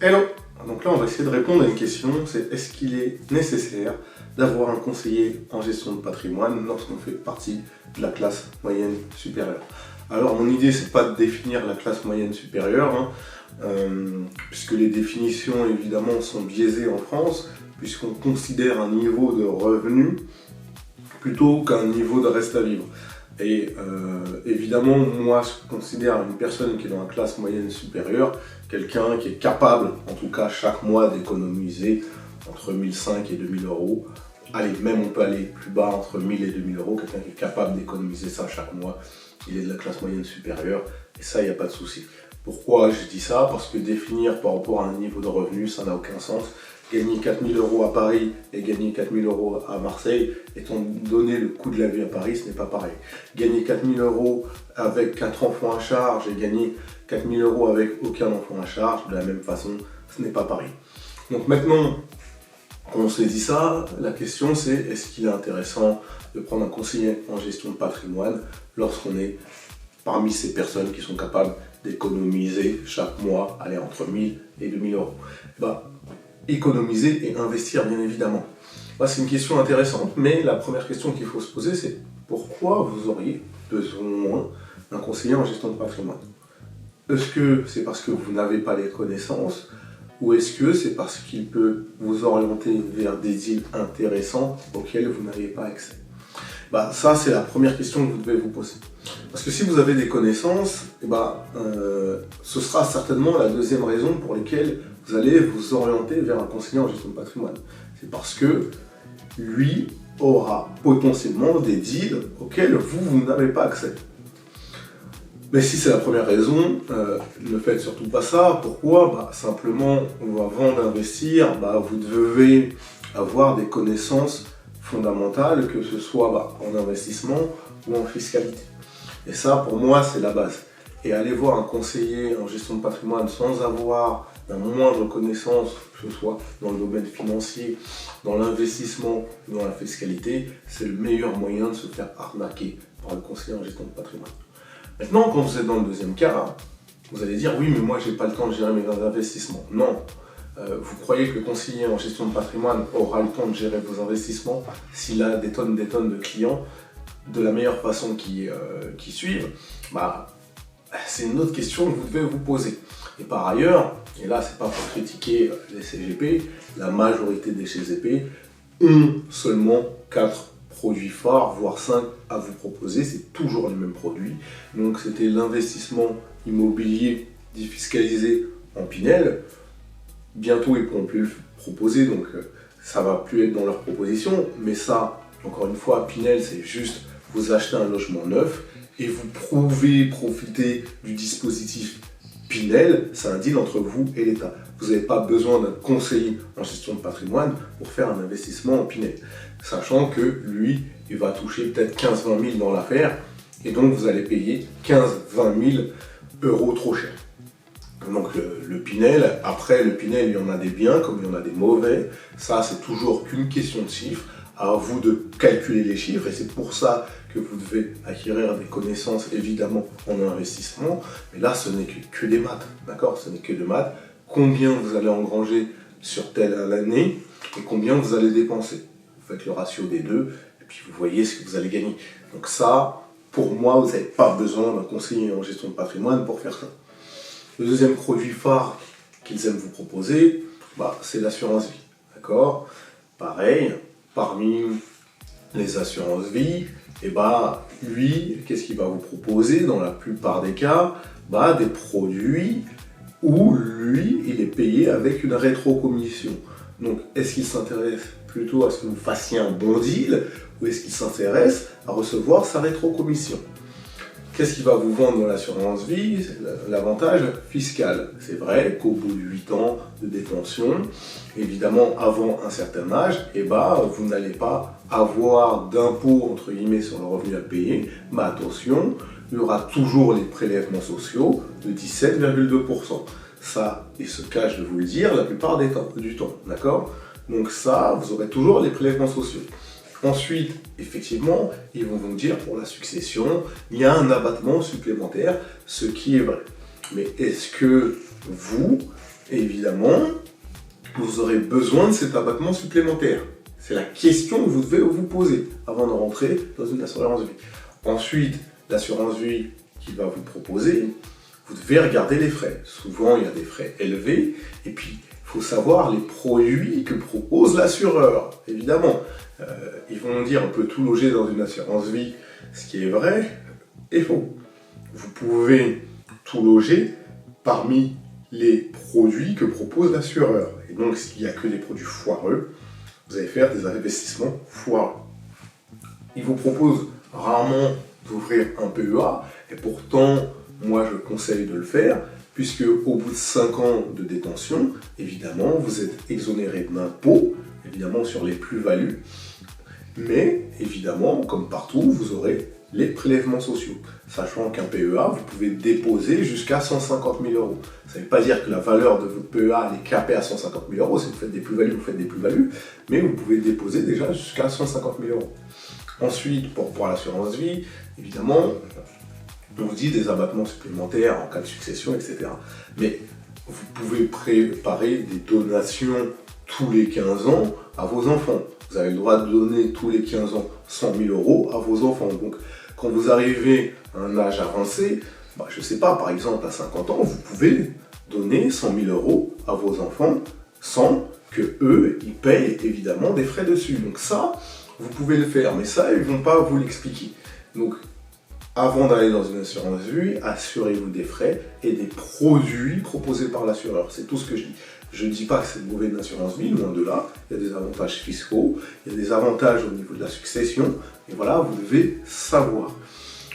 Hello! Donc là, on va essayer de répondre à une question, c'est est-ce qu'il est nécessaire d'avoir un conseiller en gestion de patrimoine lorsqu'on fait partie de la classe moyenne supérieure? Alors mon idée, c'est pas de définir la classe moyenne supérieure, puisque les définitions évidemment sont biaisées en France, puisqu'on considère un niveau de revenu plutôt qu'un niveau de reste à vivre. Et évidemment, moi je considère une personne qui est dans la classe moyenne supérieure, quelqu'un qui est capable, en tout cas chaque mois, d'économiser entre 1005 et 2000 euros. Allez, même on peut aller plus bas, entre 1000 et 2000 euros, quelqu'un qui est capable d'économiser ça chaque mois, il est de la classe moyenne supérieure, et ça, il n'y a pas de souci. Pourquoi je dis ça? Parce que définir par rapport à un niveau de revenu, ça n'a aucun sens. Gagner 4000 euros à Paris et gagner 4000 euros à Marseille, étant donné le coût de la vie à Paris, ce n'est pas pareil. Gagner 4000 euros avec 4 enfants à charge et gagner 4000 euros avec aucun enfant à charge, de la même façon, ce n'est pas pareil. Donc maintenant qu'on s'est dit ça, la question c'est est-ce qu'il est intéressant de prendre un conseiller en gestion de patrimoine lorsqu'on est parmi ces personnes qui sont capables d'économiser chaque mois, aller entre 1000 et 2000 euros. Économiser et investir bien évidemment. C'est une question intéressante, mais la première question qu'il faut se poser, c'est pourquoi vous auriez besoin d'un conseiller en gestion de patrimoine? Est-ce que c'est parce que vous n'avez pas les connaissances, ou est-ce que c'est parce qu'il peut vous orienter vers des deals intéressants auxquels vous n'avez pas accès? Ça, c'est la première question que vous devez vous poser. Parce que si vous avez des connaissances, ce sera certainement la deuxième raison pour laquelle vous allez vous orienter vers un conseiller en gestion de patrimoine. C'est parce que lui aura potentiellement des deals auxquels vous n'avez pas accès. Mais si c'est la première raison, ne faites surtout pas ça. Pourquoi? Simplement, avant d'investir, vous devez avoir des connaissances fondamentales, que ce soit en investissement ou en fiscalité. Et ça, pour moi, c'est la base. Et aller voir un conseiller en gestion de patrimoine sans avoir la moindre connaissance, que ce soit dans le domaine financier, dans l'investissement ou dans la fiscalité, c'est le meilleur moyen de se faire arnaquer par le conseiller en gestion de patrimoine. Maintenant, quand vous êtes dans le deuxième cas, vous allez dire « oui, mais moi, j'ai pas le temps de gérer mes investissements ». Non. Vous croyez que le conseiller en gestion de patrimoine aura le temps de gérer vos investissements s'il a des tonnes de clients de la meilleure façon qui suivent? C'est une autre question que vous devez vous poser. Et par ailleurs, et là c'est pas pour critiquer les CGP, la majorité des CGP ont seulement 4 produits phares, voire 5 à vous proposer, c'est toujours les mêmes produits. Donc c'était l'investissement immobilier défiscalisé en Pinel. Bientôt ils ne pourront plus le proposer, donc ça va plus être dans leur proposition. Mais ça, encore une fois, Pinel, c'est juste vous achetez un logement neuf et vous pouvez profiter du dispositif Pinel, c'est un deal entre vous et l'État. Vous n'avez pas besoin d'un conseiller en gestion de patrimoine pour faire un investissement en Pinel. Sachant que lui, il va toucher peut-être 15-20 000 dans l'affaire, et donc vous allez payer 15-20 000 euros trop cher. Donc le Pinel, après le Pinel, il y en a des biens comme il y en a des mauvais. Ça, c'est toujours qu'une question de chiffres. À vous de calculer les chiffres, et c'est pour ça que vous devez acquérir des connaissances évidemment en investissement. Mais là, ce n'est que des maths, d'accord? Ce n'est que des maths. Combien vous allez engranger sur telle année et combien vous allez dépenser. Vous faites le ratio des deux et puis vous voyez ce que vous allez gagner. Donc ça, pour moi, vous n'avez pas besoin d'un conseiller en gestion de patrimoine pour faire ça. Le deuxième produit phare qu'ils aiment vous proposer, c'est l'assurance vie, d'accord? Pareil. Parmi les assurances vie, lui, qu'est-ce qu'il va vous proposer dans la plupart des cas? Des produits où lui, il est payé avec une rétrocommission. Donc, est-ce qu'il s'intéresse plutôt à ce que vous fassiez un bon deal ou est-ce qu'il s'intéresse à recevoir sa rétrocommission? Qu'est-ce qu'il va vous vendre dans l'assurance vie? L'avantage fiscal. C'est vrai qu'au bout de 8 ans de détention, évidemment avant un certain âge, vous n'allez pas avoir d'impôt entre guillemets sur le revenu à payer. Mais attention, il y aura toujours les prélèvements sociaux de 17,2%. Ça, il se cache de vous le dire la plupart du temps, d'accord? Donc ça, vous aurez toujours les prélèvements sociaux. Ensuite, effectivement, ils vont vous dire pour la succession, il y a un abattement supplémentaire, ce qui est vrai. Mais est-ce que vous, Et évidemment, vous aurez besoin de cet abattement supplémentaire. C'est la question que vous devez vous poser avant de rentrer dans une assurance vie. Ensuite, l'assurance vie qu'il va vous proposer, vous devez regarder les frais. Souvent, il y a des frais élevés. Et puis, il faut savoir les produits que propose l'assureur. Évidemment, ils vont dire on peut tout loger dans une assurance vie, ce qui est vrai et faux. Vous pouvez tout loger parmi les produits que propose l'assureur. Et donc, s'il n'y a que des produits foireux, vous allez faire des investissements foireux. Il vous propose rarement d'ouvrir un PEA, et pourtant, moi je conseille de le faire, puisque au bout de 5 ans de détention, évidemment, vous êtes exonéré d'impôts, évidemment sur les plus-values, mais évidemment, comme partout, vous aurez les prélèvements sociaux. Sachant qu'un PEA, vous pouvez déposer jusqu'à 150 000 €. Ça ne veut pas dire que la valeur de votre PEA elle est capée à 150 000 €. Si vous faites des plus-values, vous faites des plus-values, mais vous pouvez déposer déjà jusqu'à 150 000 €. Ensuite, pour l'assurance vie, évidemment, on vous dit des abattements supplémentaires en cas de succession, etc. Mais vous pouvez préparer des donations tous les 15 ans à vos enfants. Vous avez le droit de donner tous les 15 ans 100 000 € à vos enfants. Donc, quand vous arrivez à un âge avancé, je ne sais pas, par exemple à 50 ans, vous pouvez donner 100 000 € à vos enfants sans que eux ils payent évidemment des frais dessus. Donc ça, vous pouvez le faire, mais ça, ils ne vont pas vous l'expliquer. Donc, avant d'aller dans une assurance vie, assurez-vous des frais et des produits proposés par l'assureur. C'est tout ce que je dis. Je ne dis pas que c'est mauvais une assurance vie, loin de là. Il y a des avantages fiscaux, il y a des avantages au niveau de la succession. Et voilà, vous devez savoir.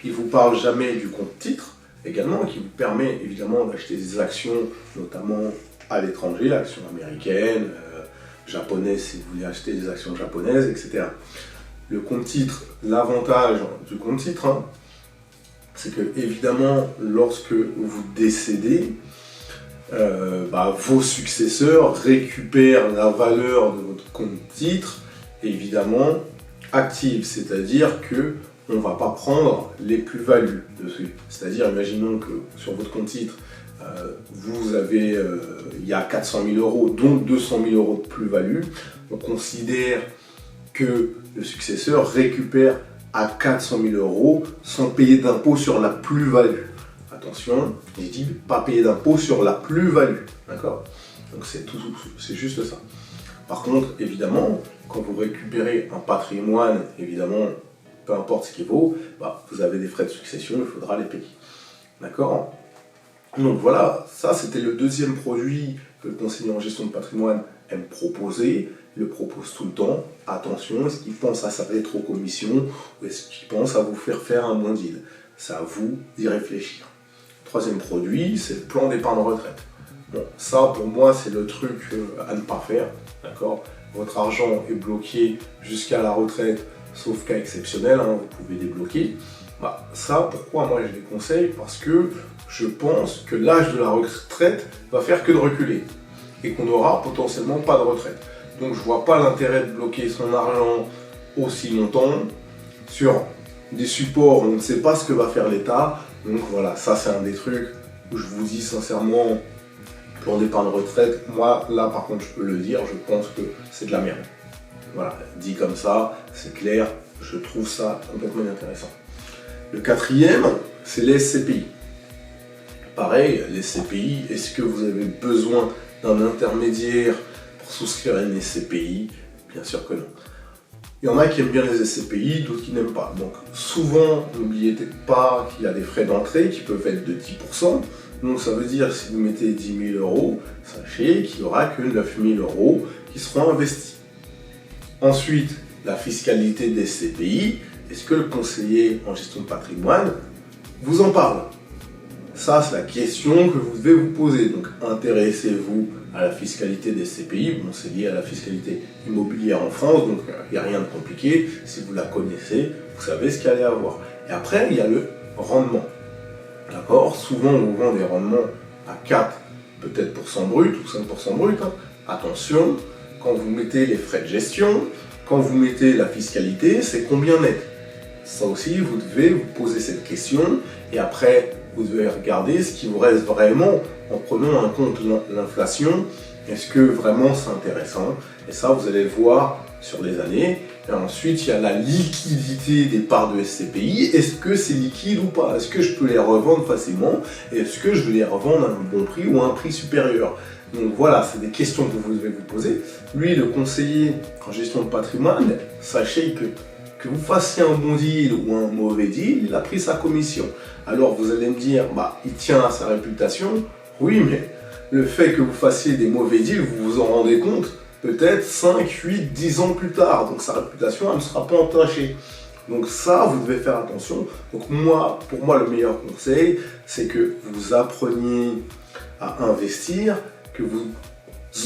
Il ne vous parle jamais du compte titre, également, qui vous permet évidemment d'acheter des actions, notamment à l'étranger, actions américaines, japonaises si vous voulez acheter des actions japonaises, etc. Le compte titre, l'avantage du compte titre, c'est que évidemment, lorsque vous décédez, vos successeurs récupèrent la valeur de votre compte titre, évidemment active, c'est-à-dire que on ne va pas prendre les plus-values dessus. C'est-à-dire, imaginons que sur votre compte titre, vous avez, il y a 400 000 €, donc 200 000 € de plus-value. On considère que le successeur récupère à 400 000 € sans payer d'impôt sur la plus-value. Attention, j'ai dit pas payer d'impôt sur la plus-value, d'accord? Donc c'est juste ça. Par contre, évidemment, quand vous récupérez un patrimoine, évidemment, peu importe ce qu'il vaut, vous avez des frais de succession, il faudra les payer. D'accord? Donc voilà, ça c'était le deuxième produit que le conseiller en gestion de patrimoine aime proposer. Il le propose tout le temps. Attention, est-ce qu'il pense à sa rétrocommission ou est-ce qu'il pense à vous faire un bon deal? C'est à vous d'y réfléchir. Troisième produit, c'est le plan d'épargne retraite. Bon, ça pour moi c'est le truc à ne pas faire. D'accord? Votre argent est bloqué jusqu'à la retraite, sauf cas exceptionnel, vous pouvez débloquer. Ça, pourquoi moi je les conseille? Parce que je pense que l'âge de la retraite va faire que de reculer et qu'on n'aura potentiellement pas de retraite. Donc je vois pas l'intérêt de bloquer son argent aussi longtemps sur des supports où on ne sait pas ce que va faire l'État. Donc voilà, ça c'est un des trucs où je vous dis sincèrement, plan d'épargne retraite, moi là par contre je peux le dire, je pense que c'est de la merde. Voilà, dit comme ça, c'est clair, je trouve ça complètement inintéressant. Le quatrième, c'est les SCPI. Pareil, les SCPI, est-ce que vous avez besoin d'un intermédiaire pour souscrire à une SCPI? Bien sûr que non. Il y en a qui aiment bien les SCPI, d'autres qui n'aiment pas. Donc souvent, n'oubliez pas qu'il y a des frais d'entrée qui peuvent être de 10%. Donc ça veut dire que si vous mettez 10 000 €, sachez qu'il n'y aura que 9 000 € qui seront investis. Ensuite, la fiscalité des SCPI. Est-ce que le conseiller en gestion de patrimoine vous en parle? Ça, c'est la question que vous devez vous poser. Donc, intéressez-vous à la fiscalité des SCPI. Bon, c'est lié à la fiscalité immobilière en France, donc il n'y a rien de compliqué. Si vous la connaissez, vous savez ce qu'il y a à avoir. Et après, il y a le rendement. D'accord? Souvent, on vous vend des rendements à 4, peut-être % brut ou 5% brut. Attention, quand vous mettez les frais de gestion, quand vous mettez la fiscalité, c'est combien net? Ça aussi, vous devez vous poser cette question et après, vous devez regarder ce qui vous reste vraiment en prenant en compte l'inflation, est-ce que vraiment c'est intéressant? Et ça, vous allez le voir sur les années. Et ensuite, il y a la liquidité des parts de SCPI. Est-ce que c'est liquide ou pas? Est-ce que je peux les revendre facilement? Et est-ce que je vais les revendre à un bon prix ou à un prix supérieur? Donc voilà, c'est des questions que vous devez vous poser. Lui, le conseiller en gestion de patrimoine, sachez que vous fassiez un bon deal ou un mauvais deal, il a pris sa commission. Alors vous allez me dire, bah, il tient à sa réputation. Oui, mais le fait que vous fassiez des mauvais deals, vous vous en rendez compte peut-être 5, 8, 10 ans plus tard. Donc sa réputation, elle ne sera pas entachée. Donc ça, vous devez faire attention. Donc moi, pour moi, le meilleur conseil, c'est que vous appreniez à investir, que vous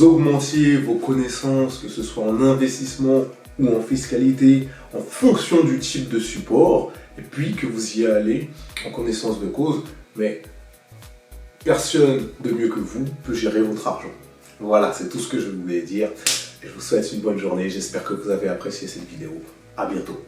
augmentiez vos connaissances, que ce soit en investissement ou en fiscalité, en fonction du type de support, et puis que vous y allez en connaissance de cause. Mais personne de mieux que vous peut gérer votre argent. Voilà, c'est tout ce que je voulais dire. Je vous souhaite une bonne journée. J'espère que vous avez apprécié cette vidéo. À bientôt.